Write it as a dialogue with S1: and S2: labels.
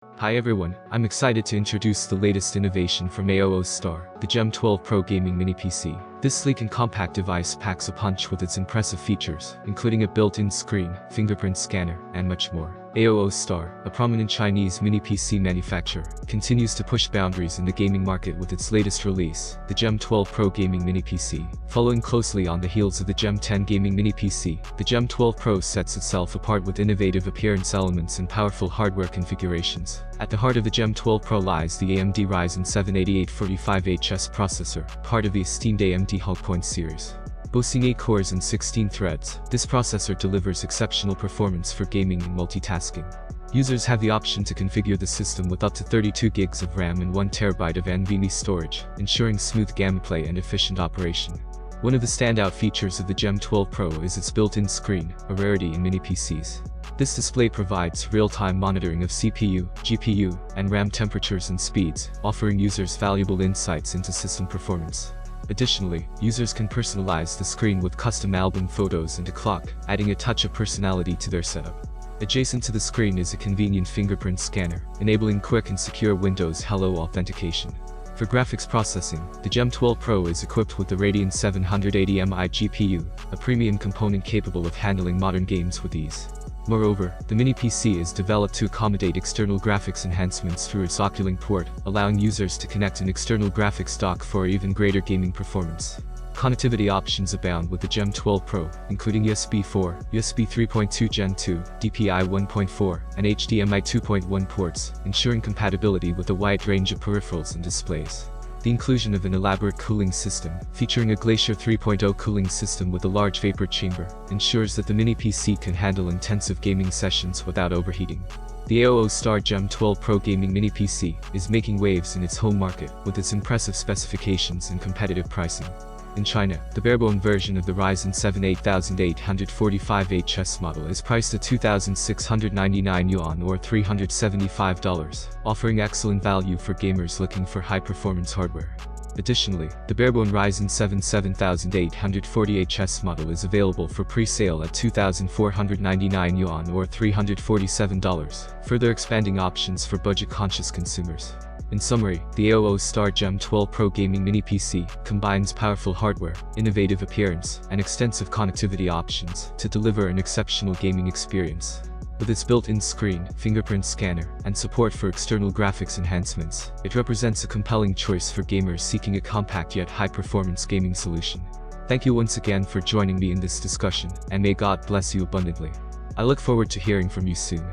S1: Hi everyone, I'm excited to introduce the latest innovation from Aoostar, the Gem12 Pro gaming mini PC. This sleek and compact device packs a punch with its impressive features, including a built-in screen, fingerprint scanner, and much more. Aoostar, a prominent Chinese mini PC manufacturer, continues to push boundaries in the gaming market with its latest release, the Gem12 Pro gaming mini PC. Following closely on the heels of the Gem10 gaming mini PC, the Gem12 Pro sets itself apart with innovative appearance elements and powerful hardware configurations. At the heart of the Gem12 Pro lies the AMD Ryzen 7 8845HS processor, part of the esteemed AMD Hawkpoint series. Boasting 8 cores and 16 threads, this processor delivers exceptional performance for gaming and multitasking. Users have the option to configure the system with up to 32 GB of RAM and 1 TB of NVMe storage, ensuring smooth gameplay and efficient operation. One of the standout features of the Gem12 Pro is its built-in screen, a rarity in mini PCs. This display provides real-time monitoring of CPU, GPU, and RAM temperatures and speeds, offering users valuable insights into system performance. Additionally, users can personalize the screen with custom album photos and a clock, adding a touch of personality to their setup. Adjacent to the screen is a convenient fingerprint scanner, enabling quick and secure Windows Hello authentication. For graphics processing, the Gem12 Pro is equipped with the Radeon 780MI GPU, a premium component capable of handling modern games with ease. Moreover, the mini PC is developed to accommodate external graphics enhancements through its OCuLink port, allowing users to connect an external graphics dock for even greater gaming performance. Connectivity options abound with the Gem12 Pro, including USB 4, USB 3.2 Gen 2, DPI 1.4, and HDMI 2.1 ports, ensuring compatibility with a wide range of peripherals and displays. The inclusion of an elaborate cooling system, featuring a Glacier 3.0 cooling system with a large vapor chamber, ensures that the mini PC can handle intensive gaming sessions without overheating. The Aoostar Gem12 Pro gaming mini PC is making waves in its home market with its impressive specifications and competitive pricing. In China, the barebone version of the Ryzen 7 8845HS model is priced at 2,699 yuan or $375, offering excellent value for gamers looking for high-performance hardware. Additionally, the barebone Ryzen 7 7840HS model is available for pre-sale at 2,499 yuan or $347, further expanding options for budget-conscious consumers. In summary, the Aoostar Gem12 Pro gaming mini PC combines powerful hardware, innovative appearance, and extensive connectivity options to deliver an exceptional gaming experience. With its built-in screen, fingerprint scanner, and support for external graphics enhancements, it represents a compelling choice for gamers seeking a compact yet high-performance gaming solution. Thank you once again for joining me in this discussion, and may God bless you abundantly. I look forward to hearing from you soon.